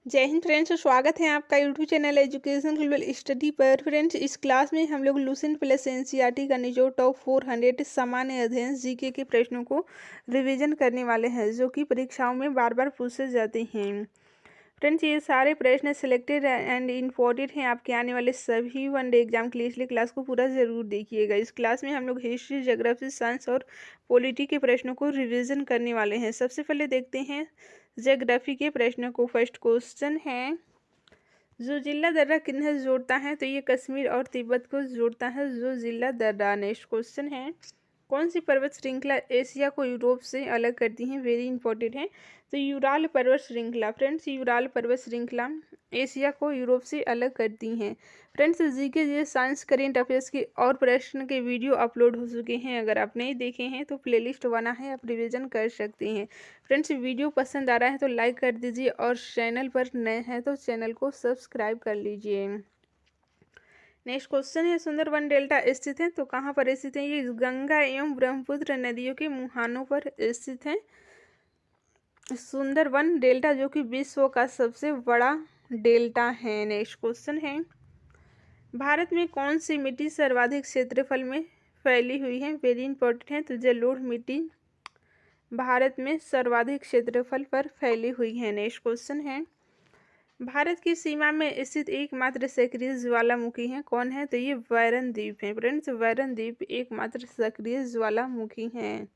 जय हिंद फ्रेंड्स, स्वागत है आपका YouTube channel education global study पर। फ्रेंड्स, इस क्लास में हम लोग लुसेंट प्लस एनसीईआरटी का निचोड़ टॉप 400 सामान्य अध्ययन जीके के प्रश्नों को रिवीजन करने वाले हैं, जो कि परीक्षाओं में बार बार पूछे जाते हैं। फ्रेंड्स, ये सारे प्रश्न सिलेक्टेड एंड इम्पोर्टेंट हैं आपके आने वाले सभी वनडे एग्जाम के लिए, इसलिए क्लास को पूरा जरूर देखिएगा। इस क्लास में हम लोग हिस्ट्री, ज्योग्राफी, साइंस और पॉलिटी के प्रश्नों को रिवीजन करने वाले हैं। सबसे पहले देखते हैं ज्योग्राफी के प्रश्नों को। फर्स्ट क्वेश्चन है, जो जिला दर्रा किन्हें जोड़ता है? तो ये कश्मीर और तिब्बत को जोड़ता है, जो जिला दर्रा। नेक्स्ट क्वेश्चन है, कौन सी पर्वत श्रृंखला एशिया को यूरोप से अलग करती है? वेरी इंपॉर्टेंट है। तो यूराल पर्वत श्रृंखला। फ्रेंड्स, यूराल पर्वत श्रृंखला एशिया को यूरोप से अलग करती हैं। फ्रेंड्स, जीके ये साइंस करेंट अफेयर्स के और प्रश्न के वीडियो अपलोड हो चुके हैं। अगर आप नहीं देखे हैं तो प्लेलिस्ट बना है, आप रिवीजन कर सकते हैं। फ्रेंड्स, वीडियो पसंद आ रहा है तो लाइक कर दीजिए और चैनल पर नए हैं तो चैनल को सब्सक्राइब कर लीजिए। नेक्स्ट क्वेश्चन है, सुंदरबन डेल्टा स्थित है? तो कहाँ पर स्थित है? ये गंगा एवं ब्रह्मपुत्र नदियों के मुहानों पर स्थित है सुंदरबन डेल्टा, जो कि विश्व का सबसे बड़ा डेल्टा है। नेक्स्ट क्वेश्चन है, भारत में कौन सी मिट्टी सर्वाधिक क्षेत्रफल में फैली हुई है? वेरी इंपॉर्टेंट है। तो जलोढ़ मिट्टी भारत में सर्वाधिक क्षेत्रफल पर फैली हुई है। नेक्स्ट क्वेश्चन है, भारत की सीमा में स्थित एकमात्र सक्रिय ज्वालामुखी है? कौन है? तो ये वैरन द्वीप है। फ्रेंड्स, वैरन द्वीप एकमात्र सक्रिय ज्वालामुखी है।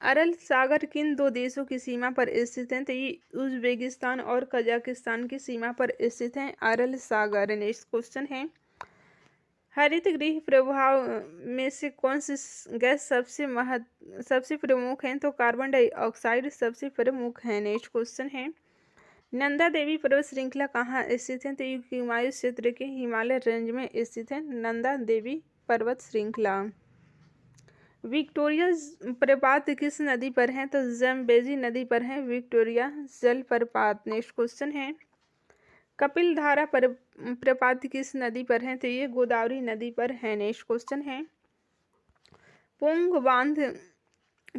अरल सागर किन दो देशों की सीमा पर स्थित है? तो ये उज्बेकिस्तान और कजाकिस्तान की सीमा पर स्थित है अरल सागर। नेक्स्ट क्वेश्चन है, हरित गृह प्रभाव में से कौन सी गैस सबसे प्रमुख है? तो कार्बन डाइऑक्साइड सबसे प्रमुख है। नेक्स्ट क्वेश्चन है, नंदा देवी पर्वत श्रृंखला कहाँ स्थित है? तो ये हिमालय क्षेत्र के हिमालय रेंज में स्थित है नंदा देवी पर्वत श्रृंखला। विक्टोरिया प्रपात किस नदी पर है? तो जम्बेजी नदी पर है विक्टोरिया जलप्रपात। नेक्स्ट क्वेश्चन है, कपिल धारा प्रपात किस नदी पर है? तो ये गोदावरी नदी पर है। नेक्स्ट क्वेश्चन है, पुंग बांध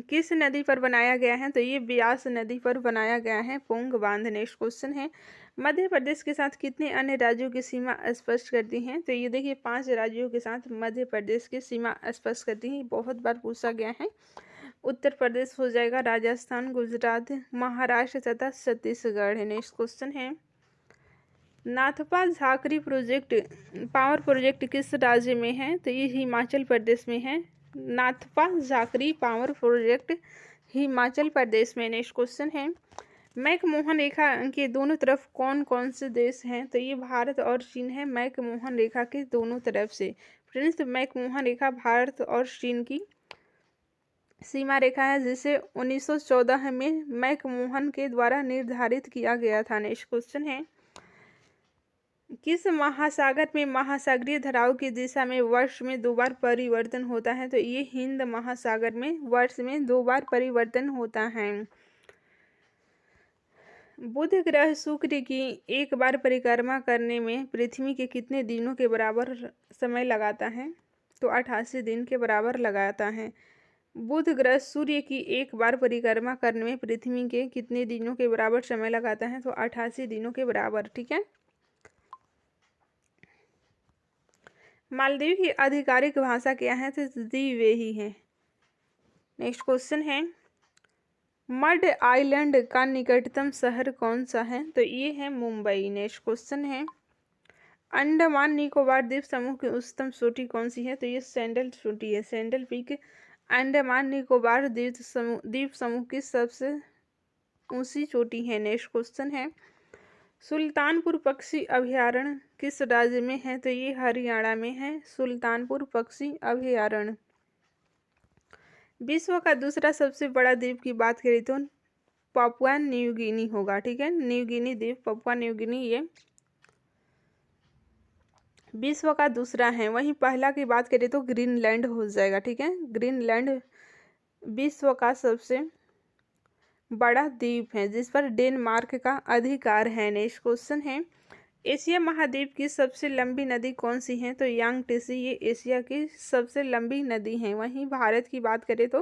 किस नदी पर बनाया गया है? तो ये ब्यास नदी पर बनाया गया है पुंग बांध। नेक्स्ट क्वेश्चन है, मध्य प्रदेश के साथ कितने अन्य राज्यों की सीमा स्पष्ट करती हैं? तो ये देखिए 5 राज्यों के साथ मध्य प्रदेश की सीमा स्पष्ट करती है। बहुत बार पूछा गया है। उत्तर प्रदेश हो जाएगा, राजस्थान, गुजरात, महाराष्ट्र तथा छत्तीसगढ़ है। नेक्स्ट क्वेश्चन है, Nathpa Jhakri project power project किस राज्य में है? तो ये हिमाचल प्रदेश में है। नाथपा झाकरी पावर प्रोजेक्ट हिमाचल प्रदेश में। नेक्स्ट क्वेश्चन है, मैकमोहन रेखा के दोनों तरफ कौन कौन से देश हैं? तो ये भारत और चीन है मैकमोहन रेखा के दोनों तरफ से। फ्रेंड्स, मैकमोहन रेखा भारत और चीन की सीमा रेखा है, जिसे 1914 में मैकमोहन के द्वारा निर्धारित किया गया था। नेक्स्ट क्वेश्चन है, किस महासागर में महासागरीय धाराओं की दिशा में वर्ष में 2 बार परिवर्तन होता है? तो ये हिंद महासागर में वर्ष में 2 बार परिवर्तन होता है। बुध ग्रह शुक्र की एक बार परिक्रमा करने में पृथ्वी के कितने दिनों के बराबर समय लगाता है? तो 88 दिन के बराबर लगाता है। बुध ग्रह सूर्य की एक बार परिक्रमा करने में पृथ्वी के कितने दिनों के बराबर समय लगाता है? तो 88 दिनों के बराबर। ठीक है। मालदीव की आधिकारिक भाषा क्या है? तो द्विवेही है। नेक्स्ट क्वेश्चन है, मड आइलैंड का निकटतम शहर कौन सा है? तो ये है मुंबई। नेक्स्ट क्वेश्चन है, अंडमान निकोबार द्वीप समूह की उच्चतम चोटी कौन सी है? तो ये सैंडल चोटी है, सैंडल पीक अंडमान निकोबार द्वीप समूह की सबसे ऊंची चोटी है। नेक्स्ट क्वेश्चन है, सुल्तानपुर पक्षी अभयारण्य किस राज्य में है? तो ये हरियाणा में है सुल्तानपुर पक्षी अभयारण्य। विश्व का दूसरा सबसे बड़ा द्वीप की बात करें तो पापुआ न्यू गिनी होगा। ठीक है, न्यू गिनी द्वीप, पापुआ न्यू गिनी, ये विश्व का दूसरा है। वहीं पहला की बात करें तो ग्रीनलैंड हो जाएगा। ठीक है, ग्रीनलैंड विश्व का सबसे बड़ा द्वीप है, जिस पर डेनमार्क का अधिकार है। नेक्स्ट क्वेश्चन है, एशिया महाद्वीप की सबसे लंबी नदी कौन सी है? तो यांगटीसी, ये एशिया की सबसे लंबी नदी है। वहीं भारत की बात करें तो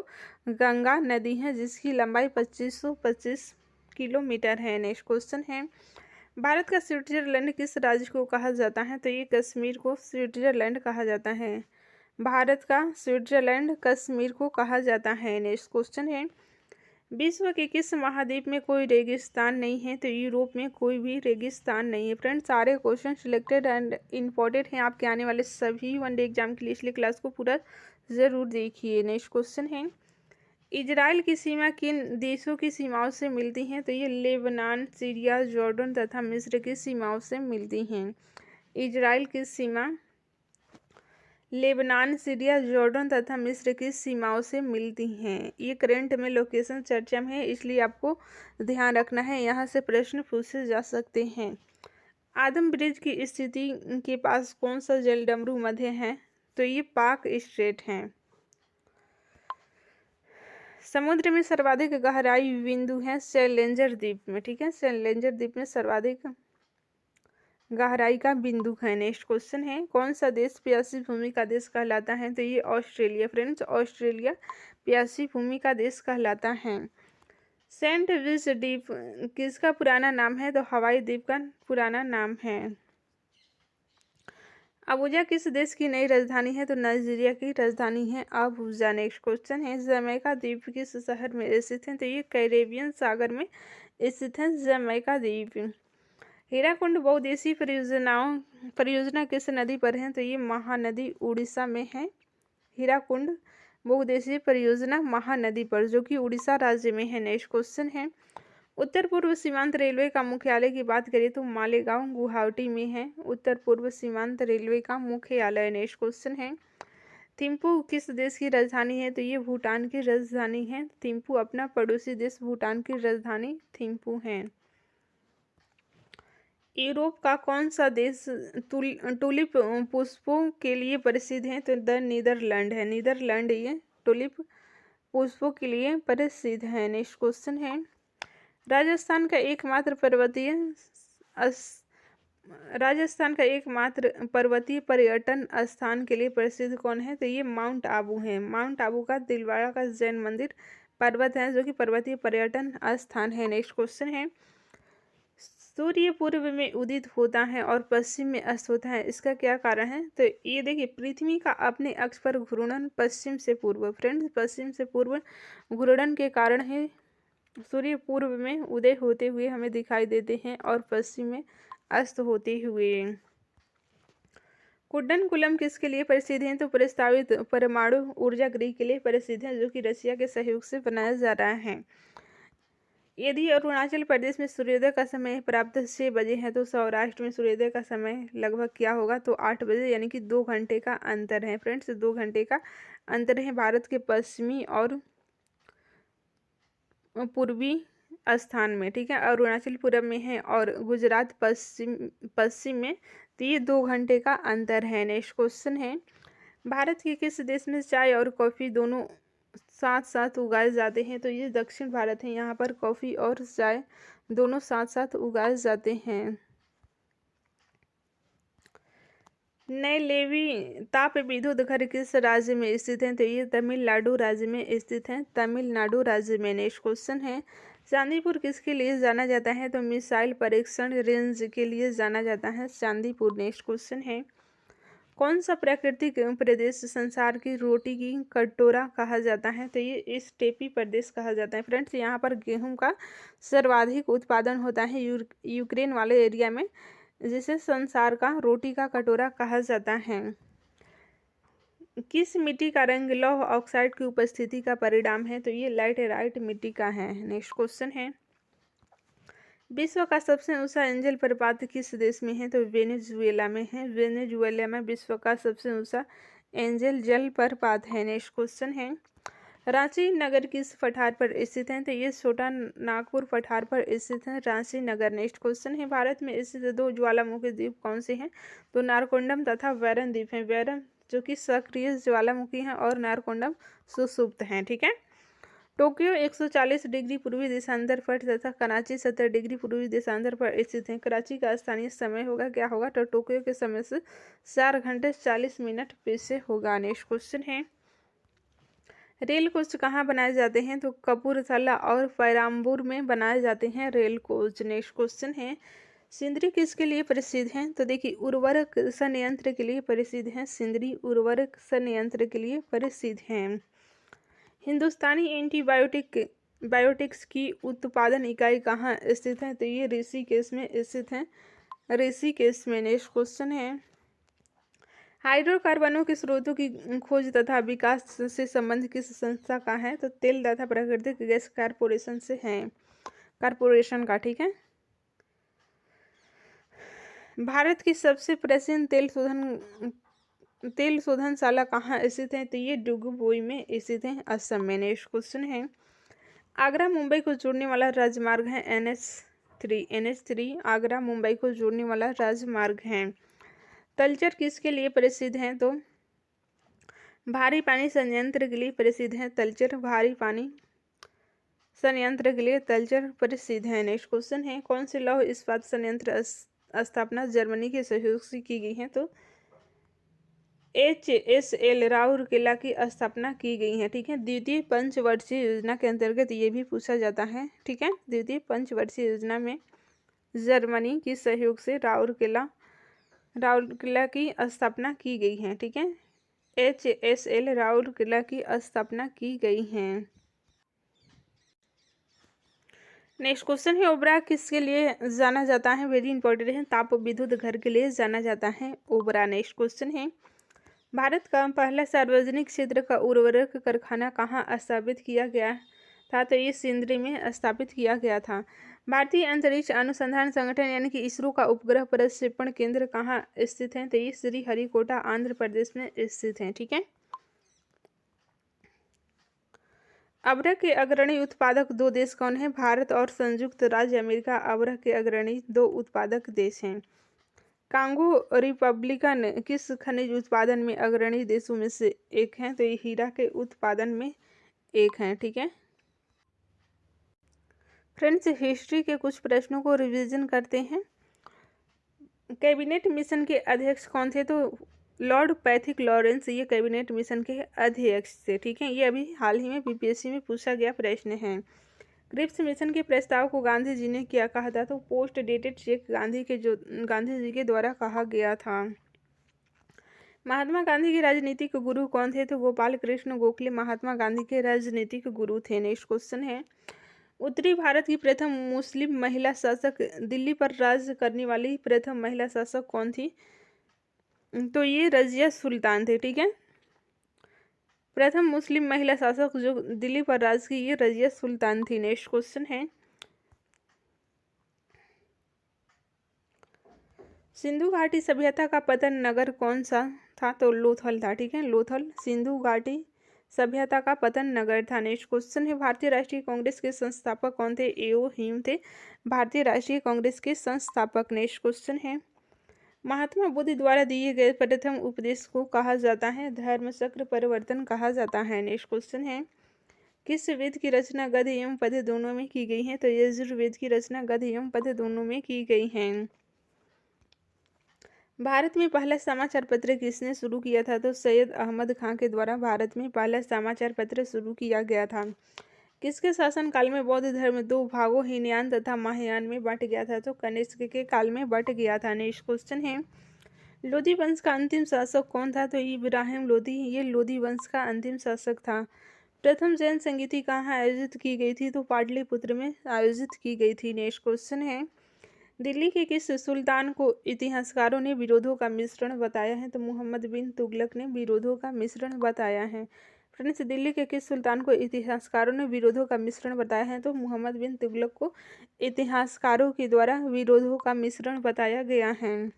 गंगा नदी है, जिसकी लंबाई 2525 किलोमीटर है। नेक्स्ट क्वेश्चन है, भारत का स्विट्जरलैंड किस राज्य को कहा जाता है? तो ये कश्मीर को स्विट्जरलैंड कहा जाता है। भारत का स्विट्जरलैंड कश्मीर को कहा जाता है। नेक्स्ट क्वेश्चन है, विश्व के किस महाद्वीप में कोई रेगिस्तान नहीं है? तो यूरोप में कोई भी रेगिस्तान नहीं है। फ्रेंड्स, सारे क्वेश्चन सिलेक्टेड एंड इम्पोर्टेंट हैं आपके आने वाले सभी वनडे एग्जाम के लिए, इसलिए क्लास को पूरा ज़रूर देखिए। नेक्स्ट क्वेश्चन है, इजराइल की सीमा किन देशों की सीमाओं से मिलती हैं? तो ये लेबनान, सीरिया, जॉर्डन तथा मिस्र की सीमाओं से मिलती हैं। इजराइल की सीमा लेबनान, सीरिया, जॉर्डन तथा मिस्र की सीमाओं से मिलती हैं। ये करंट में लोकेशन चर्चा में है, इसलिए आपको ध्यान रखना है, यहाँ से प्रश्न पूछे जा सकते हैं। आदम ब्रिज की स्थिति के पास कौन सा जलडमरू मध्य है? तो ये पाक स्ट्रेट हैं। समुद्र में सर्वाधिक गहराई बिंदु है चैलेंजर द्वीप में। ठीक है, चैलेंजर द्वीप में सर्वाधिक गहराई का बिंदु है। नेक्स्ट क्वेश्चन है, कौन सा देश प्यासी भूमि का देश कहलाता है? तो ये ऑस्ट्रेलिया। फ्रेंड्स, ऑस्ट्रेलिया प्यासी भूमि का देश कहलाता है। सेंट लुइस द्वीप किसका पुराना नाम है? तो हवाई द्वीप का पुराना नाम है। अबुजा किस देश की नई राजधानी है? तो नाइजीरिया की राजधानी है अबुजा। नेक्स्ट क्वेश्चन है, जमैका द्वीप किस शहर में स्थित है? तो ये कैरेबियन सागर में स्थित है जमैका द्वीप। हीराकुंड बहुउद्देशीय परियोजना किस नदी पर है? तो ये महानदी उड़ीसा में है। हीराकुंड बहुउद्देशीय परियोजना महानदी पर, जो कि उड़ीसा राज्य में है। नेक्स्ट क्वेश्चन है, उत्तर पूर्व सीमांत रेलवे का मुख्यालय की बात करें तो मालेगांव गुवाहाटी में है। उत्तर पूर्व सीमांत रेलवे का मुख्यालय। नेक्स्ट क्वेश्चन है, थिम्पू किस देश की राजधानी है? तो ये भूटान की राजधानी है। थिम्पू अपना पड़ोसी देश भूटान की राजधानी थिम्पू है। यूरोप का कौन सा देश टुलिप पुष्पों के लिए प्रसिद्ध है? तो द नीदरलैंड है। नीदरलैंड ये टुलिप पुष्पों के लिए प्रसिद्ध है। नेक्स्ट क्वेश्चन है, राजस्थान का एकमात्र पर्वतीय पर्यटन स्थान के लिए प्रसिद्ध कौन है? तो ये माउंट आबू है। माउंट आबू का दिलवाड़ा का जैन मंदिर पर्वत है, जो कि पर्वतीय पर्यटन स्थान है। नेक्स्ट क्वेश्चन है, सूर्य पूर्व में उदित होता है और पश्चिम में अस्त होता है, इसका क्या कारण है? तो ये देखिए, पृथ्वी का अपने अक्ष पर घूर्णन पश्चिम से पूर्व। फ्रेंड्स, पश्चिम से पूर्व घूर्णन के कारण है सूर्य पूर्व में उदय होते हुए हमें दिखाई देते हैं और पश्चिम में अस्त होते हुए। कुड्डनकुलम किसके लिए प्रसिद्ध है? तो प्रस्तावित परमाणु ऊर्जा गृह के लिए प्रसिद्ध है, जो कि रशिया के सहयोग से बनाया जा रहा है। यदि अरुणाचल प्रदेश में सूर्योदय का समय प्राप्त 6 बजे है, तो सौराष्ट्र में सूर्योदय का समय लगभग क्या होगा? तो 8 बजे, यानी कि 2 घंटे का अंतर है। फ्रेंड्स, 2 घंटे का अंतर है भारत के पश्चिमी और पूर्वी स्थान में। ठीक है, अरुणाचल पूरब में है और गुजरात पश्चिम में, तो ये 2 घंटे का अंतर है। नेक्स्ट क्वेश्चन है, भारत के किस देश में चाय और कॉफ़ी दोनों साथ साथ उगाए जाते हैं? तो ये दक्षिण भारत है, यहाँ पर कॉफ़ी और चाय दोनों साथ साथ उगाए जाते हैं। नए लेवी ताप विद्युत घर किस राज्य में स्थित है? तो ये तमिलनाडु राज्य में स्थित है, तमिलनाडु राज्य में। नेक्स्ट क्वेश्चन है, चांदीपुर किसके लिए जाना जाता है? तो मिसाइल परीक्षण रेंज के लिए जाना जाता है चांदीपुर। नेक्स्ट क्वेश्चन है, कौन सा प्राकृतिक प्रदेश संसार की रोटी की कटोरा कहा जाता है? तो ये स्टेपी प्रदेश कहा जाता है। फ्रेंड्स, यहाँ पर गेहूं का सर्वाधिक उत्पादन होता है यूक्रेन वाले एरिया में, जिसे संसार का रोटी का कटोरा कहा जाता है। किस मिट्टी का रंग लौह ऑक्साइड की उपस्थिति का परिणाम है? तो ये लैटेराइट मिट्टी का है। नेक्स्ट क्वेश्चन है, विश्व का सबसे ऊंचा एंजल प्रपात किस देश में है? तो वेनेजुएला में है। वेनेजुएला में विश्व का सबसे ऊंचा एंजल जल प्रपात है। नेक्स्ट क्वेश्चन है, रांची नगर किस पठार पर स्थित है? तो ये छोटा नागपुर पठार पर स्थित है रांची नगर। नेक्स्ट क्वेश्चन है, भारत में स्थित 2 ज्वालामुखी द्वीप कौन से हैं? तो नारकोंडम तथा वैरन द्वीप हैं। वैरन जो कि सक्रिय ज्वालामुखी हैं और नारकोंडम सुषुप्त हैं। ठीक है, टोक्यो 140 डिग्री पूर्वी देशांतर पर तथा कराची 70 डिग्री पूर्वी देशांतर पर स्थित है। कराची का स्थानीय समय होगा क्या होगा? तो टोक्यो के समय से 4 घंटे 40 मिनट पीछे होगा। नेक्स्ट क्वेश्चन है, रेल कोच कहाँ बनाए जाते हैं? तो कपूरथला और पेराम्बूर में बनाए जाते हैं रेल कोच। नेक्स्ट क्वेश्चन है, सिंदरी किसके लिए प्रसिद्ध हैं? तो देखिए उर्वरक संयंत्र के लिए प्रसिद्ध हैं। सिंदरी उर्वरक संयंत्र के लिए प्रसिद्ध हैं। हिंदुस्तानी बायोटिक्स की उत्पादन इकाई कहाँ स्थित है? तो ये ऋषिकेश में स्थित है। ऋषिकेश में। नेक्स्ट क्वेश्चन है, हाइड्रोकार्बनों के स्रोतों की खोज तथा विकास से संबंधित किस संस्था का है? तो तेल तथा प्राकृतिक गैस कारपोरेशन से है, कारपोरेशन का। ठीक है। भारत की सबसे प्राचीन तेल शोधनशाला कहाँ स्थित है? तो ये डुगुबोई में स्थित है, असम में। नेक्स्ट क्वेश्चन है, आगरा मुंबई को जोड़ने वाला राजमार्ग है NH3 आगरा मुंबई को जोड़ने वाला राजमार्ग है। तलचर किसके लिए प्रसिद्ध है? तो भारी पानी संयंत्र के लिए प्रसिद्ध है तलचर। भारी पानी संयंत्र के लिए तलचर प्रसिद्ध है। नेक्स्ट क्वेश्चन है, कौन से लौह इस्पात संयंत्र स्थापना जर्मनी के सहयोग से की गई है? तो HSL राउरकेला की स्थापना की गई है। ठीक है। द्वितीय पंचवर्षीय योजना के अंतर्गत ये भी पूछा जाता है। ठीक है। द्वितीय पंचवर्षीय योजना में जर्मनी के सहयोग से राउरकेला की स्थापना की गई है। ठीक है। HSL राउरकेला की स्थापना की गई है। नेक्स्ट क्वेश्चन है, ओबरा किसके लिए जाना जाता है? वेरी इंपॉर्टेंट है, ताप विद्युत घर के लिए जाना जाता है ओबरा। नेक्स्ट क्वेश्चन है, भारत का पहला सार्वजनिक क्षेत्र का उर्वरक कारखाना कहाँ स्थापित किया गया था? तो ये सिंदरी में स्थापित किया गया था। भारतीय अंतरिक्ष अनुसंधान संगठन यानी कि इसरो का उपग्रह प्रक्षेपण केंद्र कहाँ स्थित है? तो ये श्रीहरिकोटा आंध्र प्रदेश में स्थित है। ठीक है। अबरख के अग्रणी उत्पादक दो देश कौन है? भारत और संयुक्त राज्य अमेरिका अबरख के अग्रणी दो उत्पादक देश हैं। कांगो रिपब्लिकन किस खनिज उत्पादन में अग्रणी देशों में से एक है? तो ये हीरा के उत्पादन में एक है। ठीक है। फ्रेंड्स, हिस्ट्री के कुछ प्रश्नों को रिवीजन करते हैं। कैबिनेट मिशन के अध्यक्ष कौन थे? तो लॉर्ड पैथिक लॉरेंस ये कैबिनेट मिशन के अध्यक्ष थे। ठीक है। ये अभी हाल ही में बीपीएससी में पूछा गया प्रश्न है। क्रिप्स मिशन के प्रस्ताव को गांधी जी ने क्या कहा था? तो post dated cheque Gandhi ji के द्वारा कहा गया था। महात्मा गांधी के राजनीतिक गुरु कौन थे? तो गोपाल कृष्ण गोखले महात्मा गांधी के राजनीतिक गुरु थे। नेक्स्ट क्वेश्चन है, उत्तरी भारत की प्रथम मुस्लिम महिला शासक, दिल्ली पर राज करने वाली प्रथम महिला शासक कौन थी? तो ये रजिया सुल्तान थे। ठीक है। प्रथम मुस्लिम महिला शासक जो दिल्ली पर राज की, ये रजिया सुल्तान थी। नेक्स्ट क्वेश्चन है, सिंधु घाटी सभ्यता का पतन नगर कौन सा था? तो लोथल था। ठीक है। लोथल सिंधु घाटी सभ्यता का पतन नगर था। नेक्स्ट क्वेश्चन है, भारतीय राष्ट्रीय कांग्रेस के संस्थापक कौन थे? A.O. हीम थे भारतीय राष्ट्रीय कांग्रेस के संस्थापक। नेक्स्ट क्वेश्चन है, महात्मा बुद्ध द्वारा दिए गए प्रथम उपदेश को कहा जाता है? धर्म चक्र परिवर्तन कहा जाता है। नेक्स्ट क्वेश्चन है, किस वेद की रचना गद्य एवं पद्य दोनों में की गई है? तो यजुर्वेद की रचना गद्य एवं पद्य दोनों में की गई है। भारत में पहला समाचार पत्र किसने शुरू किया था? तो सैयद अहमद खां के द्वारा भारत में पहला समाचार पत्र शुरू किया गया था। किसके शासनकाल में बौद्ध धर्म दो भागों हीनयान तथा महायान में बंट गया था? तो कनिष्क के काल में बंट गया था। नेक्स्ट क्वेश्चन है, लोधी वंश का अंतिम शासक कौन था? तो इब्राहिम लोधी ये लोधी वंश का अंतिम शासक था। प्रथम जैन संगीति कहाँ आयोजित की गई थी? तो पाटलिपुत्र में आयोजित की गई थी। नेक्स्ट क्वेश्चन है, दिल्ली के किस सुल्तान को इतिहासकारों ने विरोधों का मिश्रण बताया है? तो मोहम्मद बिन तुगलक ने विरोधों का मिश्रण बताया है। फ्रेंड्स, दिल्ली के किस सुल्तान को इतिहासकारों ने विरोधों का मिश्रण बताया है? तो मोहम्मद बिन तुगलक को इतिहासकारों के द्वारा विरोधों का मिश्रण बताया गया है।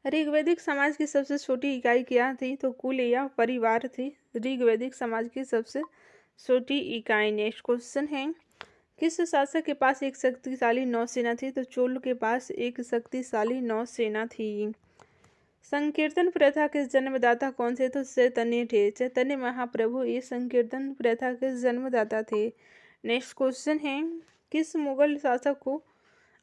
ऋग्वैदिक समाज की सबसे छोटी इकाई क्या थी? तो कुल या परिवार थी ऋग्वैदिक समाज की सबसे छोटी इकाई। नेक्स्ट क्वेश्चन है, किस शासक के पास एक शक्तिशाली नौसेना थी? तो चोल के पास एक शक्तिशाली नौसेना थी। संकीर्तन प्रथा के जन्मदाता कौन थे? तो चैतन्य थे। चैतन्य महाप्रभु ये संकीर्तन प्रथा के जन्मदाता थे। नेक्स्ट क्वेश्चन है, किस मुगल शासक को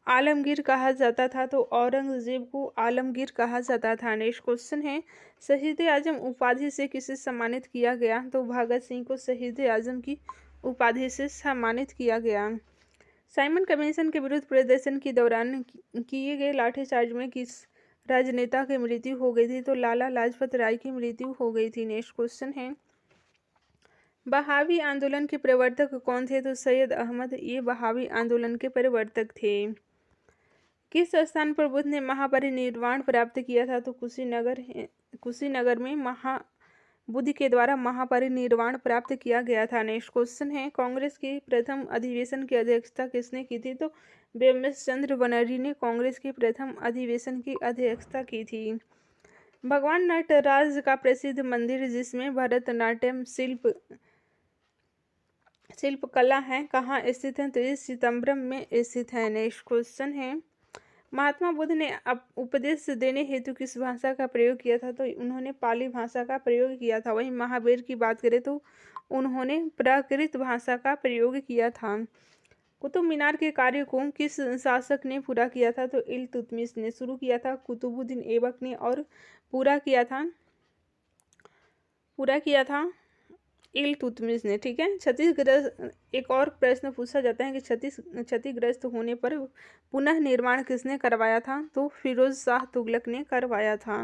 आलमगीर कहा जाता था? तो औरंगजेब को आलमगीर कहा जाता था। नेक्स्ट क्वेश्चन है, शहीद आजम उपाधि से किसे सम्मानित किया गया? तो भगत सिंह को शहीद आजम की उपाधि से सम्मानित किया गया। साइमन कमीशन के विरुद्ध प्रदर्शन के दौरान किए गए लाठीचार्ज में किस राजनेता की मृत्यु हो गई थी? तो लाला लाजपत राय की मृत्यु हो गई थी। नेक्स्ट क्वेश्चन है, बहावी आंदोलन के प्रवर्तक कौन थे? तो सैयद अहमद ये बहावी आंदोलन के प्रवर्तक थे। किस स्थान पर बुद्ध ने महापरिनिर्वाण प्राप्त किया था? तो कुशीनगर में बुद्ध के द्वारा महापरिनिर्वाण प्राप्त किया गया था। नेक्स्ट क्वेश्चन है, कांग्रेस की प्रथम अधिवेशन की अध्यक्षता किसने की थी? तो बेमस चंद्र बनर्जी ने कांग्रेस के प्रथम अधिवेशन की अध्यक्षता की थी। भगवान नटराज का प्रसिद्ध मंदिर जिसमें भरतनाट्यम शिल्पकला है कहाँ स्थित है? तो ये सितंबरम में स्थित है। नेक्स्ट क्वेश्चन है, महात्मा बुद्ध ने उपदेश देने हेतु किस भाषा का प्रयोग किया था? तो उन्होंने पाली भाषा का प्रयोग किया था। वहीं महावीर की बात करें तो उन्होंने प्राकृत भाषा का प्रयोग किया था। कुतुब मीनार के कार्य को किस शासक ने पूरा किया था? तो इल्तुतमिश ने शुरू किया था, कुतुबुद्दीन ऐबक ने, और पूरा किया था इल्तुतमिश ने। ठीक है, क्षतिग्रस्त एक और प्रश्न पूछा जाता है कि क्षतिग्रस्त होने पर पुनः निर्माण किसने करवाया था? तो फिरोज शाह तुगलक ने करवाया था।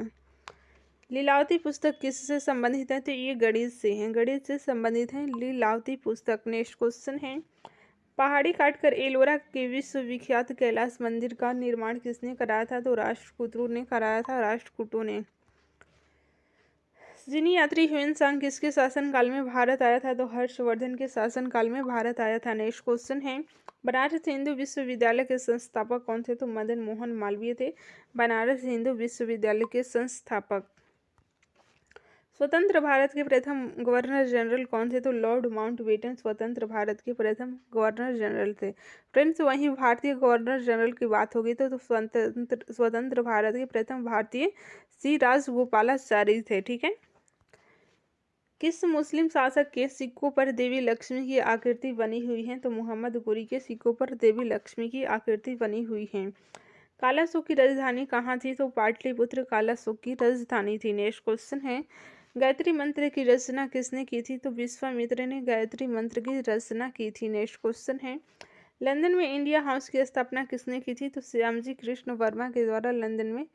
लीलावती पुस्तक किससे संबंधित है? तो ये गणित से संबंधित है लीलावती पुस्तक। नेक्स्ट क्वेश्चन है, पहाड़ी काटकर एलोरा के विश्वविख्यात कैलाश मंदिर का निर्माण किसने कराया था? तो राष्ट्रकूटों ने कराया था। चीनी यात्री ह्वेनसांग किसके शासनकाल में भारत आया था? तो हर्षवर्धन के शासनकाल में भारत आया था। नेक्स्ट क्वेश्चन है, बनारस हिंदू विश्वविद्यालय के संस्थापक कौन थे? तो मदन मोहन मालवीय थे बनारस हिंदू विश्वविद्यालय के संस्थापक। स्वतंत्र भारत के प्रथम गवर्नर जनरल कौन थे? तो लॉर्ड माउंटबेटन स्वतंत्र भारत के प्रथम गवर्नर जनरल थे। फ्रेंड्स, वहीं भारतीय गवर्नर जनरल की बात होगी तो स्वतंत्र भारत के प्रथम भारतीय श्री राजगोपालाचारी थे। ठीक है, किस मुस्लिम शासक के सिक्कों पर देवी लक्ष्मी की आकृति बनी हुई है? तो मोहम्मद गोरी के सिक्कों पर देवी लक्ष्मी की आकृति बनी हुई है। कालाशोक की राजधानी कहाँ थी? तो पाटलिपुत्र कालाशोक की राजधानी थी। नेक्स्ट क्वेश्चन है, गायत्री मंत्र की रचना किसने की थी? तो विश्वामित्र ने गायत्री मंत्र की रचना की थी। नेक्स्ट क्वेश्चन है, लंदन में इंडिया हाउस की स्थापना किसने की थी? तो श्यामजी कृष्ण वर्मा के द्वारा लंदन में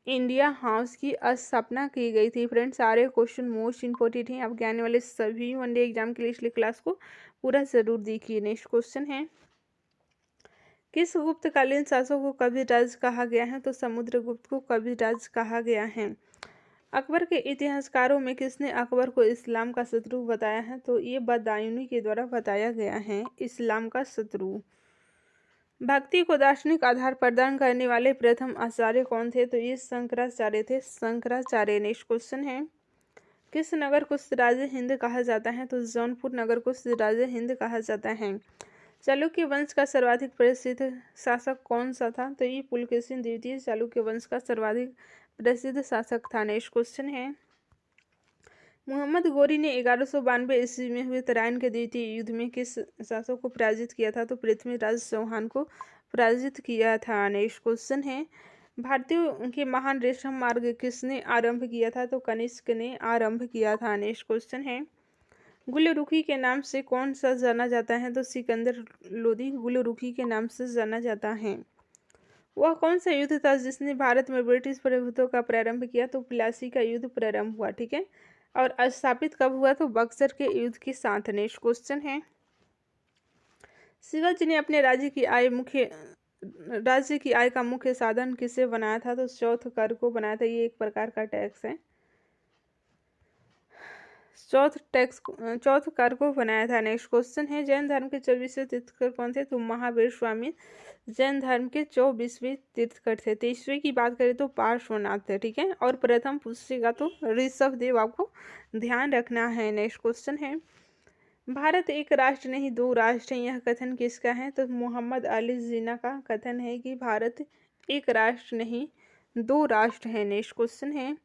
इंडिया हाउस की स्थापना की गई थी। फ्रेंड्स, सारे क्वेश्चन मोस्ट इंपोर्टेंट हैं। आपके आने वाले सभी वनडे एग्जाम के लिए इसलिए क्लास को पूरा जरूर देखिए। नेक्स्ट क्वेश्चन है, किस गुप्तकालीन शासक को कविराज कहा गया है? तो समुद्रगुप्त को कविराज कहा गया है। अकबर के इतिहासकारों में किसने अकबर को इस्लाम का शत्रु बताया है? तो ये बदायूनी के द्वारा बताया गया है इस्लाम का शत्रु। भक्ति को दार्शनिक आधार प्रदान करने वाले प्रथम आचार्य कौन थे? तो ये शंकराचार्य थे, शंकराचार्य। नेक्स्ट क्वेश्चन है, किस नगर को सिराजे हिंद कहा जाता है? तो जौनपुर नगर को सिराजे हिंद कहा जाता है। चालुक्य वंश का सर्वाधिक प्रसिद्ध शासक कौन सा था? तो ये पुलकेशिन द्वितीय चालुक्य वंश का सर्वाधिक प्रसिद्ध शासक था। नेक्स्ट क्वेश्चन है, मोहम्मद गोरी ने 1192 ईस्वी में हुए तराइन के द्वितीय युद्ध में किस शासक को पराजित किया था? तो पृथ्वीराज चौहान को पराजित किया था। नेक्स्ट क्वेश्चन है, भारतीयों के महान रेशम मार्ग किसने आरंभ किया था? तो कनिष्क ने आरंभ किया था। नेक्स्ट क्वेश्चन है, गुलरुखी के नाम से कौन सा जाना जाता है? तो सिकंदर लोदी गुलरुखी के नाम से जाना जाता है। वह कौन सा युद्ध था जिसने भारत में ब्रिटिश प्रभुत्व का प्रारंभ किया? तो प्लासी का युद्ध प्रारंभ हुआ। ठीक है, और स्थापित कब हुआ? तो बक्सर के युद्ध के साथ। नेक्स्ट क्वेश्चन है, शिवाजी ने अपने राज्य की आय का मुख्य साधन किसे बनाया था? तो चौथ कर को बनाया था। ये एक प्रकार का टैक्स है। चौथ कर को बनाया था। नेक्स्ट क्वेश्चन है, जैन धर्म के 24वें तीर्थकर कौन थे? तो महावीर स्वामी जैन धर्म के 24वें तीर्थकर थे। 23वें की बात करें तो पार्श्वनाथ थे। ठीक है, और प्रथम पूछेगा तो ऋषभ देव, आपको ध्यान रखना है। नेक्स्ट क्वेश्चन है, भारत एक राष्ट्र नहीं दो राष्ट्र है, यह कथन किसका है? तो मोहम्मद अली जिन्ना का कथन है कि भारत एक राष्ट्र नहीं दो राष्ट्र है। नेक्स्ट क्वेश्चन है,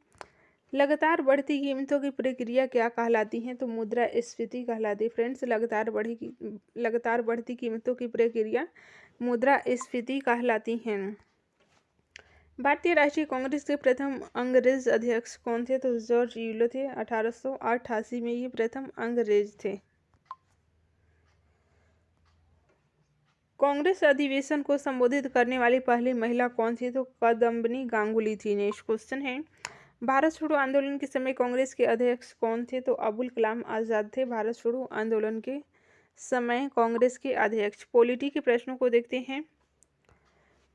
लगातार बढ़ती कीमतों की प्रक्रिया क्या कहलाती है? तो मुद्रास्फीति कहलाती है। फ्रेंड्स, लगातार बढ़ती कीमतों की प्रक्रिया मुद्रास्फीति कहलाती हैं। भारतीय राष्ट्रीय कांग्रेस के प्रथम अंग्रेज अध्यक्ष कौन थे? तो जॉर्ज यूलो थे। 1888 में ये प्रथम अंग्रेज थे। कांग्रेस अधिवेशन को संबोधित करने वाली पहली महिला कौन थी? तो कदम्बिनी गांगुली थी। नेक्स्ट क्वेश्चन है, भारत छोड़ो आंदोलन के समय कांग्रेस के अध्यक्ष कौन थे? तो अबुल कलाम आजाद थे। भारत छोड़ो आंदोलन के समय कांग्रेस के अध्यक्ष। पॉलिटी के प्रश्नों को देखते हैं।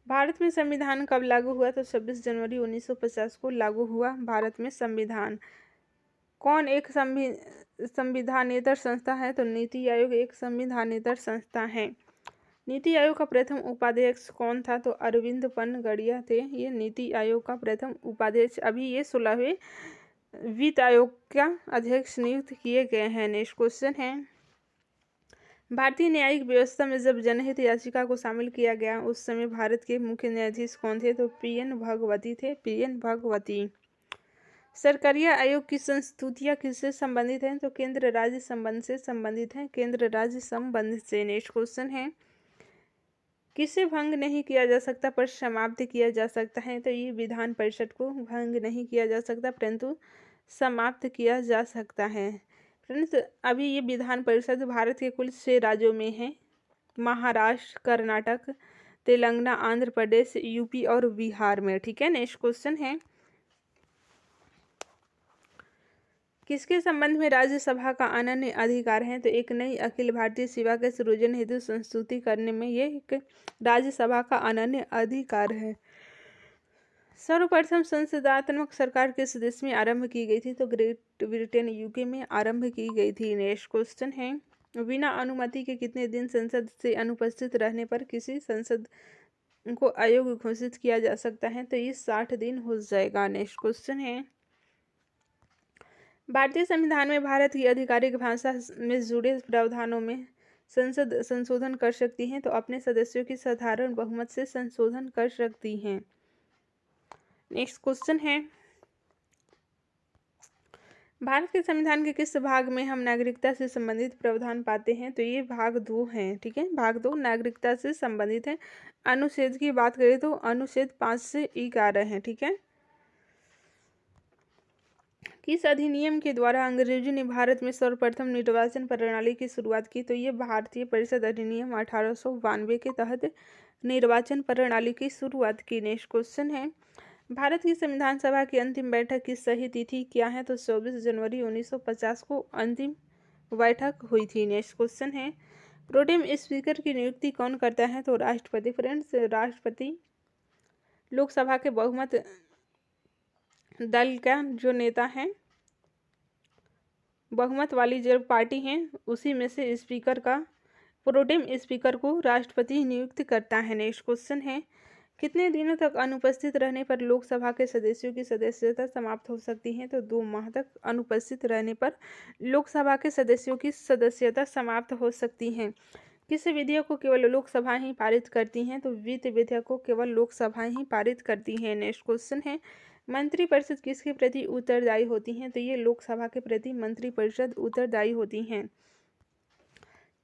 भारत में संविधान कब लागू हुआ? तो 26 जनवरी 1950 को लागू हुआ भारत में संविधान। कौन एक संविधानेतर संस्था है? तो नीति आयोग एक संविधानेतर संस्था है। नीति आयोग का प्रथम उपाध्यक्ष कौन था? तो अरविंद पनगड़िया थे ये नीति आयोग का प्रथम उपाध्यक्ष। अभी ये 16वें वित्त आयोग का अध्यक्ष नियुक्त किए गए हैं। नेक्स्ट क्वेश्चन है, भारतीय न्यायिक व्यवस्था में जब जनहित याचिका को शामिल किया गया उस समय भारत के मुख्य न्यायाधीश कौन थे? तो पीएन भगवती थे। पीएन भगवती। सरकारिया आयोग की संस्तुतियां किससे संबंधित हैं? तो केंद्र राज्य संबंध से संबंधित हैं। केंद्र राज्य संबंध से। नेक्स्ट क्वेश्चन है, किसे भंग नहीं किया जा सकता पर समाप्त किया जा सकता है? तो ये विधान परिषद को भंग नहीं किया जा सकता परंतु समाप्त किया जा सकता है। फ्रेंड्स, अभी ये विधान परिषद भारत के कुल 6 राज्यों में है। महाराष्ट्र, कर्नाटक, तेलंगाना, आंध्र प्रदेश, यूपी और बिहार में। ठीक है। नेक्स्ट क्वेश्चन है, किसके संबंध में राज्यसभा का अनन्य अधिकार है? तो एक नई अखिल भारतीय सेवा के सृजन हेतु संस्तुति करने में ये एक राज्यसभा का अनन्य अधिकार है। सर्वप्रथम संसदात्मक सरकार किस देश में आरंभ की गई थी? तो ग्रेट ब्रिटेन यूके में आरंभ की गई थी। नेक्स्ट क्वेश्चन है, बिना अनुमति के कितने दिन संसद से अनुपस्थित रहने पर किसी संसद को अयोग्य घोषित किया जा सकता है? तो ये 60 दिन हो जाएगा। नेक्स्ट क्वेश्चन है, भारतीय संविधान में भारत की आधिकारिक भाषा में जुड़े प्रावधानों में संसद संशोधन कर सकती है? तो अपने सदस्यों की साधारण बहुमत से संशोधन कर सकती हैं। नेक्स्ट क्वेश्चन है, भारत के संविधान के किस भाग में हम नागरिकता से संबंधित प्रावधान पाते हैं? तो ये भाग 2 है। ठीक है, भाग 2 नागरिकता से संबंधित है। अनुच्छेद की बात करें तो अनुच्छेद 5 से 11 है। ठीक है, किस अधिनियम के द्वारा अंग्रेजों ने भारत में सर्वप्रथम निर्वाचन प्रणाली की शुरुआत की? तो ये भारतीय परिषद अधिनियम 1892 के तहत निर्वाचन प्रणाली की शुरुआत की। नेक्स्ट क्वेश्चन है, भारत की संविधान सभा की अंतिम बैठक की सही तिथि क्या है? तो 24 जनवरी 1950 को अंतिम बैठक हुई थी। नेक्स्ट क्वेश्चन है, प्रोटेम स्पीकर की नियुक्ति कौन करता है? तो राष्ट्रपति। फ्रेंड्स, राष्ट्रपति लोकसभा के बहुमत दल का जो नेता है, बहुमत वाली जो पार्टी है उसी में से स्पीकर का, प्रोटेम स्पीकर को राष्ट्रपति नियुक्त करता है। नेक्स्ट क्वेश्चन है, कितने दिनों तक अनुपस्थित रहने पर लोकसभा के सदस्यों की सदस्यता समाप्त हो सकती है? तो 2 माह तक अनुपस्थित रहने पर लोकसभा के सदस्यों की सदस्यता समाप्त हो सकती है। किस विधेयक को केवल लोकसभा ही पारित करती हैं? तो वित्त विधेयक को केवल लोकसभा ही पारित करती है। नेक्स्ट क्वेश्चन है, मंत्रिपरिषद किसके प्रति उत्तरदायी होती हैं? तो ये लोकसभा के प्रति मंत्रिपरिषद उत्तरदायी होती हैं।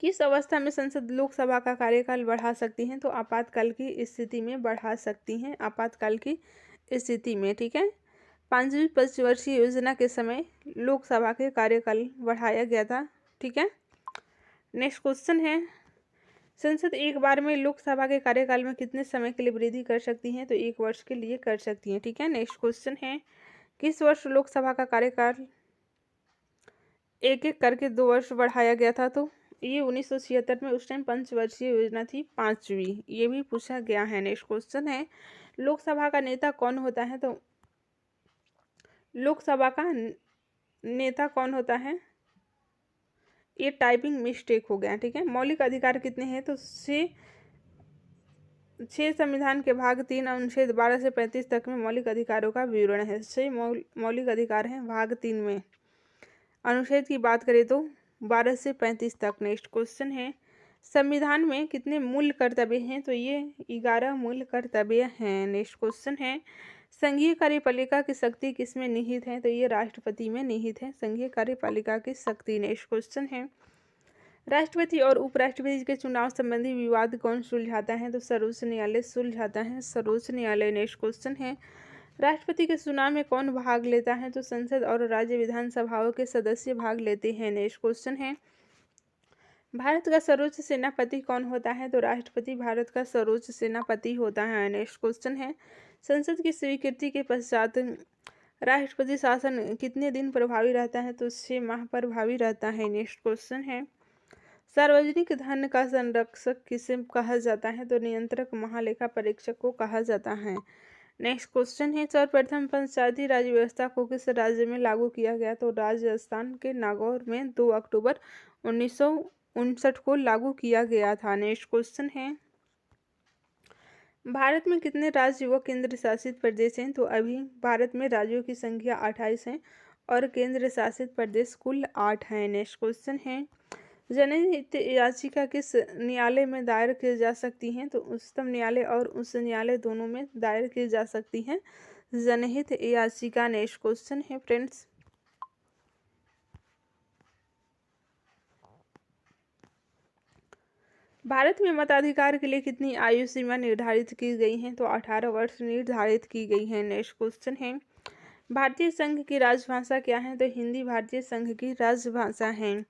किस अवस्था में संसद लोकसभा का कार्यकाल बढ़ा सकती हैं? तो आपातकाल की स्थिति में बढ़ा सकती हैं। आपातकाल की स्थिति में। ठीक है, 5वीं पंचवर्षीय योजना के समय लोकसभा के कार्यकाल बढ़ाया गया था। ठीक है। नेक्स्ट क्वेश्चन है, संसद एक बार में लोकसभा के कार्यकाल में कितने समय के लिए वृद्धि कर सकती है? तो 1 वर्ष के लिए कर सकती है। ठीक है। नेक्स्ट क्वेश्चन है, किस वर्ष लोकसभा का कार्यकाल एक एक करके 2 वर्ष बढ़ाया गया था? तो ये 1976 में, उस टाइम पंचवर्षीय योजना थी 5वीं। ये भी पूछा गया है। नेक्स्ट क्वेश्चन है, लोकसभा का नेता कौन होता है? तो लोकसभा का नेता कौन होता है? ये टाइपिंग मिस्टेक हो गया। ठीक है, मौलिक अधिकार कितने हैं? तो 6 संविधान के भाग 3 अनुच्छेद 12 से 35 तक में मौलिक अधिकारों का विवरण है। 6 मौलिक अधिकार हैं भाग 3 में। अनुच्छेद की बात करें तो 12 से 35 तक। नेक्स्ट क्वेश्चन है, संविधान में कितने मूल कर्तव्य हैं? तो ये 11 मूल कर्तव्य हैं। नेक्स्ट क्वेश्चन है, संघीय कार्यपालिका की शक्ति किसमें निहित है? तो ये राष्ट्रपति में निहित है संघीय कार्यपालिका की शक्ति। नेक्स्ट क्वेश्चन है, राष्ट्रपति और उपराष्ट्रपति के चुनाव संबंधी विवाद कौन सुलझाता है? तो सर्वोच्च न्यायालय सुलझाता है। सर्वोच्च न्यायालय। नेक्स्ट क्वेश्चन है, राष्ट्रपति के चुनाव में कौन भाग लेता है? तो संसद और राज्य विधानसभाओं के सदस्य भाग लेते हैं। नेक्स्ट क्वेश्चन है, भारत का सर्वोच्च सेनापति कौन होता है? तो राष्ट्रपति भारत का सर्वोच्च सेनापति होता है। नेक्स्ट क्वेश्चन है, संसद की स्वीकृति के पश्चात राष्ट्रपति शासन कितने दिन प्रभावी रहता है? तो 6 माह प्रभावी रहता है। नेक्स्ट क्वेश्चन है, सार्वजनिक धन का संरक्षक किसे कहा जाता है? तो नियंत्रक महालेखा परीक्षक को कहा जाता है। नेक्स्ट क्वेश्चन है, सर्वप्रथम पंचायती राज व्यवस्था को किस राज्य में लागू किया गया? तो राजस्थान के नागौर में 2 अक्टूबर 1959 को लागू किया गया था। नेक्स्ट क्वेश्चन है, भारत में कितने राज्य व केंद्र शासित प्रदेश हैं? तो अभी भारत में राज्यों की संख्या 28 है और केंद्र शासित प्रदेश कुल 8 हैं। नेक्स्ट क्वेश्चन है, जनहित याचिका किस न्यायालय में दायर की जा सकती है? तो उच्चतम न्यायालय और उच्च न्यायालय दोनों में दायर की जा सकती है जनहित याचिका। नेक्स्ट क्वेश्चन है फ्रेंड्स, भारत में मताधिकार के लिए कितनी आयु सीमा निर्धारित की गई है? तो 18 वर्ष निर्धारित की गई है। नेक्स्ट क्वेश्चन है, भारतीय संघ की राजभाषा क्या है? तो हिंदी भारतीय संघ की राजभाषा है।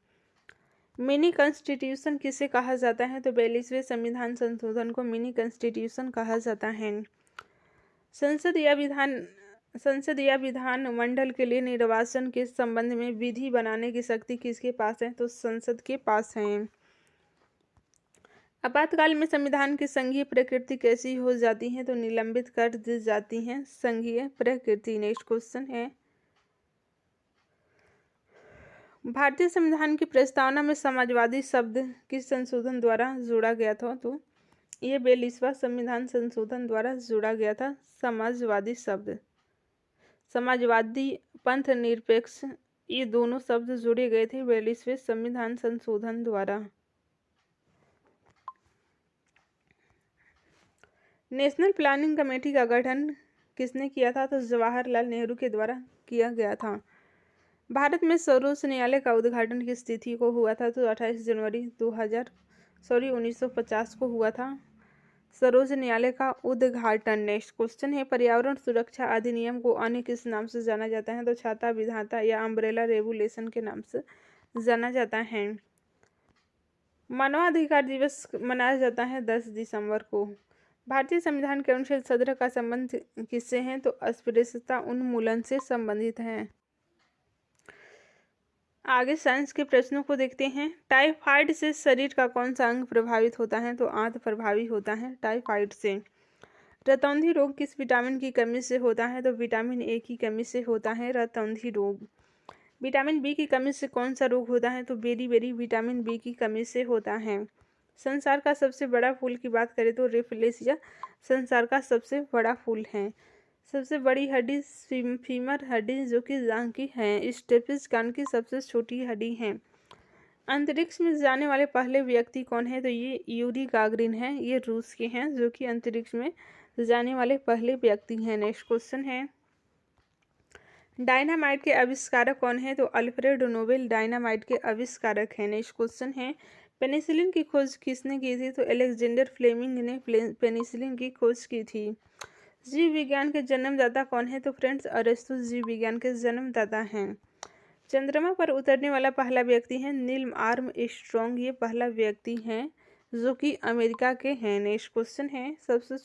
मिनी कॉन्स्टिट्यूशन किसे कहा जाता है? तो 42वें संविधान संशोधन को मिनी कॉन्स्टिट्यूशन कहा जाता है। संसद या विधान मंडल के लिए निर्वाचन के संबंध में विधि बनाने की शक्ति किसके पास है? तो संसद के पास है। आपातकाल में संविधान की संघीय प्रकृति कैसी हो जाती है? तो निलंबित कर दी जाती है संघीय प्रकृति। नेक्स्ट क्वेश्चन है, भारतीय संविधान की प्रस्तावना में समाजवादी शब्द किस संशोधन द्वारा जोड़ा गया था? तो ये 42वां संविधान संशोधन द्वारा जोड़ा गया था समाजवादी शब्द। समाजवादी, पंथ निरपेक्ष, ये दोनों शब्द जोड़े गए थे 42वें संविधान संशोधन द्वारा। नेशनल प्लानिंग कमेटी का गठन किसने किया था? तो जवाहरलाल नेहरू के द्वारा किया गया था। भारत में सर्वोच्च न्यायालय का उद्घाटन किस तिथि को हुआ था? तो 28 जनवरी 1950 को हुआ था सर्वोच्च न्यायालय का उद्घाटन। नेक्स्ट क्वेश्चन है, पर्यावरण सुरक्षा अधिनियम को अन्य किस नाम से जाना जाता है? तो छाता विधाता या अम्ब्रेला रेगुलेशन के नाम से जाना जाता है। मानवाधिकार दिवस मनाया जाता है 10 दिसंबर को। भारतीय संविधान के अनुच्छेद 17 का संबंध किससे है? तो अस्पृश्यता उन्मूलन से संबंधित है। आगे साइंस के प्रश्नों को देखते हैं। टाइफाइड से शरीर का कौन सा अंग प्रभावित होता है? तो आंत प्रभावी होता है टाइफाइड से। रतौंधी रोग किस विटामिन की कमी से होता है? तो विटामिन ए की कमी से होता है रतौंधी रोग। विटामिन बी की कमी से कौन सा रोग होता है? तो बेरी विटामिन बी की कमी से होता है। संसार का सबसे बड़ा फूल की बात करें तो रेफलेशिया संसार का सबसे बड़ा फूल है। सबसे बड़ी हड्डी फीमर हड्डी जो कि जांघ की है। स्टेपिस कान की सबसे छोटी हड्डी है। अंतरिक्ष में जाने वाले पहले व्यक्ति कौन है? तो ये यूरी गागरिन है। ये रूस के हैं जो कि अंतरिक्ष में जाने वाले पहले व्यक्ति हैं। नेक्स्ट क्वेश्चन है, डायनामाइट के आविष्कारक कौन है? तो अल्फ्रेड नोबेल डायनामाइट के आविष्कारक हैं। नेक्स्ट क्वेश्चन है, पेनिसिलिन की खोज किसने की थी? तो अलेक्जेंडर फ्लेमिंग ने पेनिसिलिन की खोज की थी। जीव विज्ञान के जन्मदाता कौन है? तो फ्रेंड्स अरस्तु जीव विज्ञान के जन्मदाता हैं। चंद्रमा पर उतरने वाला पहला व्यक्ति है नील आर्मस्ट्रॉन्ग। ये पहला व्यक्ति है जो कि अमेरिका के हैं। नेक्स्ट क्वेश्चन है, सबसे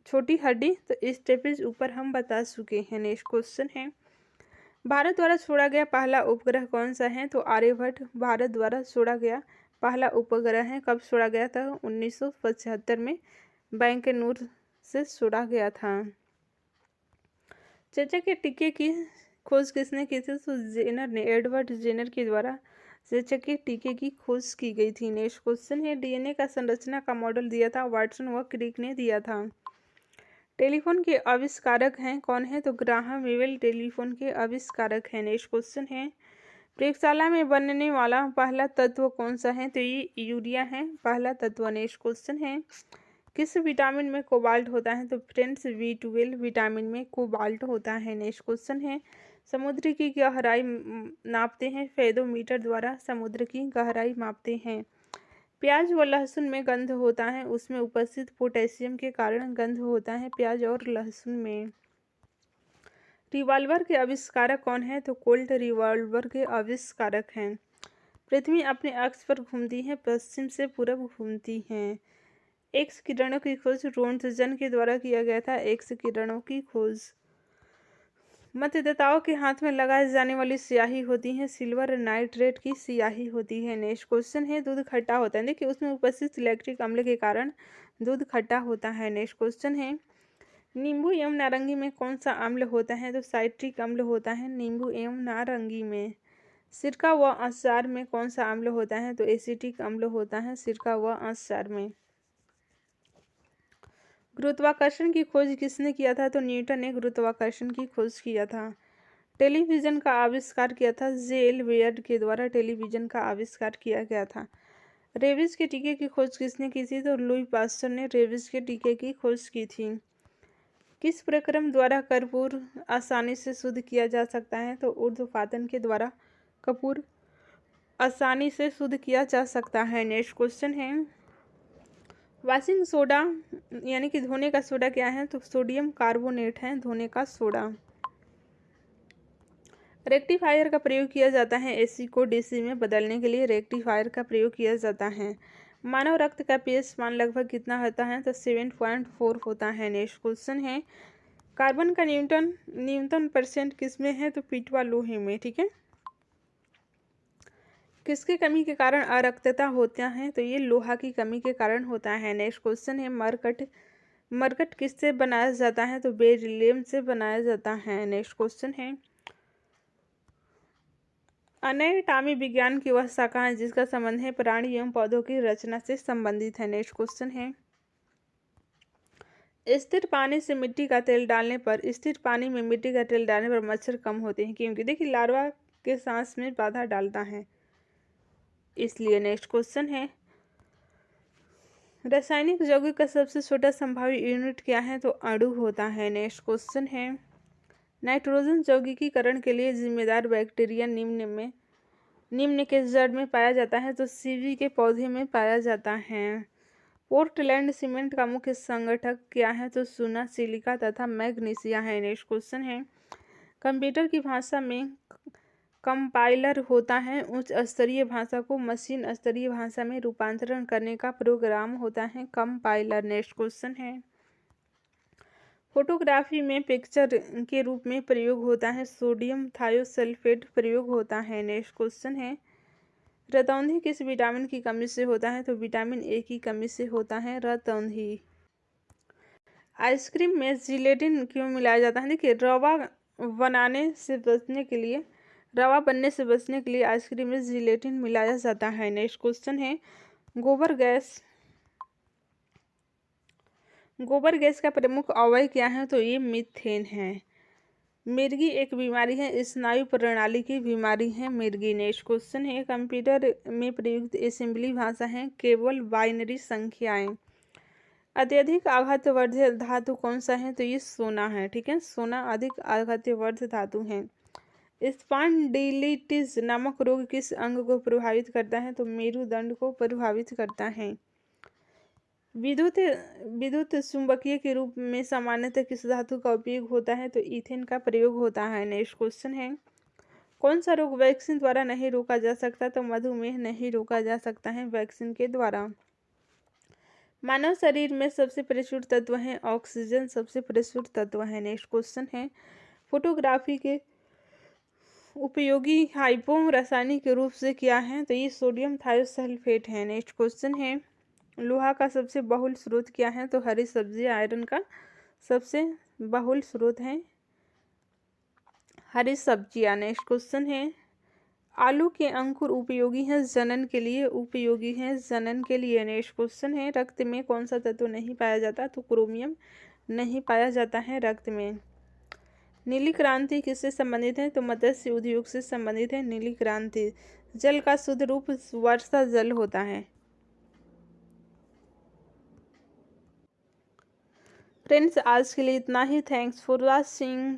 छोटी हड्डी तो स्टेपिस ऊपर हम बता चुके हैं। नेक्स्ट क्वेश्चन है, भारत द्वारा छोड़ा गया पहला उपग्रह कौन सा है? तो आर्यभट्ट भारत द्वारा छोड़ा गया पहला उपग्रह है। कब छोड़ा गया था? 1975 में बैंकनूर से छोड़ा गया था। चेचक के टीके की खोज किसने की थी? तो जेनर ने, एडवर्ड जेनर के द्वारा चेचक के टीके की खोज की गई थी। नेक्स्ट क्वेश्चन है, डीएनए का संरचना का मॉडल दिया था वाटसन व क्रिक ने दिया था। टेलीफोन के आविष्कारक हैं कौन है? तो ग्राहम बेल टेलीफोन के आविष्कारक हैं। नेक्स्ट क्वेश्चन है, प्रयोगशाला में बनने वाला पहला तत्व कौन सा है? तो ये यूरिया है पहला तत्व। नेक्स्ट क्वेश्चन है, किस विटामिन में कोबाल्ट होता है? तो फ्रेंड्स B12 विटामिन में कोबाल्ट होता है। नेक्स्ट क्वेश्चन है, समुद्र की गहराई नापते हैं, फेदोमीटर द्वारा समुद्र की गहराई मापते हैं। प्याज व लहसुन में गंध होता है, उसमें उपस्थित पोटेशियम के कारण गंध होता है प्याज और लहसुन में। रिवॉल्वर के आविष्कारक कौन है? तो कोल्ट रिवॉल्वर के आविष्कारक हैं। पृथ्वी अपने अक्ष पर घूमती है, पश्चिम से पूरब घूमती है। एक्स किरणों की खोज रोंटजन के द्वारा किया गया था। एक्स किरणों की खोज। मतदाताओं के हाथ में लगाए जाने वाली स्याही होती है, सिल्वर नाइट्रेट की स्याही होती है। नेक्स्ट क्वेश्चन है, दूध खट्टा होता है। देखिए उसमें उपस्थित लैक्टिक अम्ल के कारण दूध खट्टा होता है। नेक्स्ट क्वेश्चन है, नींबू एवं नारंगी में कौन सा अम्ल होता है? तो साइट्रिक अम्ल होता है नींबू एवं नारंगी में। सिरका व अचार में कौन सा अम्ल होता है? तो एसिटिक अम्ल होता है सिरका व अचार में। गुरुत्वाकर्षण की खोज किसने किया था? तो न्यूटन ने गुरुत्वाकर्षण की खोज किया था। टेलीविजन का आविष्कार किया था जे.एल. वेयर के द्वारा टेलीविजन का आविष्कार किया गया था। रेबीज के टीके की खोज किसने की थी? तो लुई पास्चर ने रेबीज के टीके की खोज की थी। किस प्रक्रम द्वारा कपूर आसानी से शुद्ध किया जा सकता है? तो ऊर्ध्वपातन के द्वारा कपूर आसानी से शुद्ध किया जा सकता है। नेक्स्ट क्वेश्चन है, वॉशिंग सोडा यानी कि धोने का सोडा क्या है? तो सोडियम कार्बोनेट है धोने का सोडा। रेक्टिफायर का प्रयोग किया जाता है एसी को डीसी में बदलने के लिए रेक्टिफायर का प्रयोग किया जाता है। मानव रक्त का पीएच मान लगभग कितना होता है? तो 7.4 होता है। नेक्स्ट क्वेश्चन है, कार्बन का न्यूनतम परसेंट किसमें है? तो पीटवा लोहे में। ठीक है, किसकी कमी के कारण अरक्तता होता है? तो ये लोहा की कमी के कारण होता है। नेक्स्ट क्वेश्चन है, मरकट किससे बनाया जाता है? तो बेरिलियम से बनाया जाता है। नेक्स्ट क्वेश्चन है, एनाटॉमी विज्ञान की वह शाखा है जिसका संबंध है प्राणी एवं पौधों की रचना से संबंधित है। नेक्स्ट क्वेश्चन है, स्थिर पानी में मिट्टी का तेल डालने पर मच्छर कम होते हैं, क्योंकि देखिए लार्वा के सांस में बाधा डालता है इसलिए। नेक्स्ट क्वेश्चन है, रासायनिक यौगिक का सबसे छोटा संभावित यूनिट क्या है? तो अणु होता है। नेक्स्ट क्वेश्चन है, नाइट्रोजन यौगिकीकरण के लिए जिम्मेदार बैक्टीरिया निम्न के जड़ में पाया जाता है? तो सीवी के पौधे में पाया जाता है। पोर्टलैंड सीमेंट का मुख्य संगठक क्या है? तो चूना, सिलिका तथा मैग्नीशिया है। नेक्स्ट क्वेश्चन है, कंप्यूटर की भाषा में कंपाइलर होता है उच्च स्तरीय भाषा को मशीन स्तरीय भाषा में रूपांतरण करने का प्रोग्राम होता है कंपाइलर। नेक्स्ट क्वेश्चन है, फोटोग्राफी में पिक्चर के रूप में प्रयोग होता है सोडियम थायोसल्फेट प्रयोग होता है। नेक्स्ट क्वेश्चन है, रतौंधी किस विटामिन की कमी से होता है? तो विटामिन ए की कमी से होता है रतौंधी। आइसक्रीम में जिलेटिन क्यों मिलाया जाता है? देखिए रवा बनने से बचने के लिए आइसक्रीम में जिलेटिन मिलाया जाता है। नेक्स्ट क्वेश्चन है, गोबर गैस का प्रमुख अवयव क्या है? तो ये मीथेन है। मिर्गी एक बीमारी है, स्नायु प्रणाली की बीमारी है मिर्गी। नेक्स्ट क्वेश्चन है, कंप्यूटर में प्रयुक्त असेंबली भाषा है केवल बाइनरी संख्याएं। अत्यधिक आघातवर्ध धातु कौन सा है? तो ये सोना है। ठीक है, सोना अधिक आघातवर्ध धातु है। स्पॉन्डिलिटिस नामक रोग किस अंग को प्रभावित करता है? तो मेरुदंड को प्रभावित करता है। विद्युत चुंबकीय के रूप में सामान्यतः किस धातु का उपयोग होता है? तो ईथेन का प्रयोग होता है। नेक्स्ट क्वेश्चन है, कौन सा रोग वैक्सीन द्वारा नहीं रोका जा सकता? तो मधुमेह नहीं रोका जा सकता है वैक्सीन के द्वारा। मानव शरीर में सबसे प्रचुर तत्व है ऑक्सीजन सबसे प्रचुर तत्व है। नेक्स्ट क्वेश्चन है, फोटोग्राफी के उपयोगी हाइपो रासायनिक रूप से क्या है? तो ये सोडियम थायोसल्फेट है। नेक्स्ट क्वेश्चन है, लोहा का सबसे बहुल स्रोत क्या है? तो हरी सब्जी आयरन का सबसे बहुल स्रोत है हरी सब्जियां। नेक्स्ट क्वेश्चन है, आलू के अंकुर उपयोगी हैं जनन के लिए। नेक्स्ट क्वेश्चन है, रक्त में कौन सा तत्व नहीं पाया जाता? तो क्रोमियम नहीं पाया जाता है रक्त में। नीली क्रांति किससे संबंधित है? तो मत्स्य उद्योग से संबंधित है नीली क्रांति। जल का शुद्ध रूप वर्षा जल होता है। फ्रेंड्स आज के लिए इतना ही। Thanks for watching.